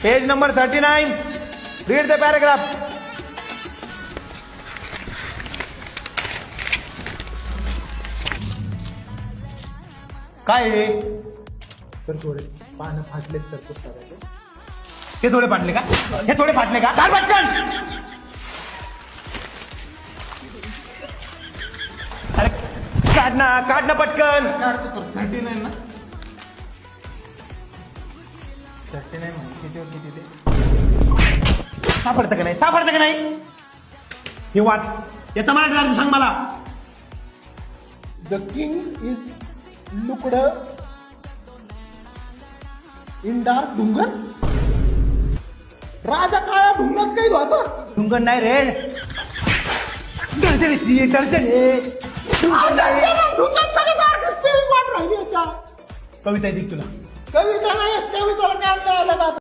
Page number 39. Read the paragraph. काय आहे? Sir थोडे पानं फाटलेत सर पुस्तकाचे. हे थोडे फाटले का? हे थोडे फाटले का? काढ पटकन. अरे काढ ना पटकन. काढतो सर. 39 ना. 39 म्हणजे कितीवर किती ते? सापडतं का नाही? हे वाच. याचा मराठी अर्थ सांग मला. The king is locked in dark dungeon. राजा काळा डुंगरात काही होता. ढुंगण नाही रे. दर्शन कविता आहे ती तुला. कविता नाही कविताला काय नाही आलं बाबा.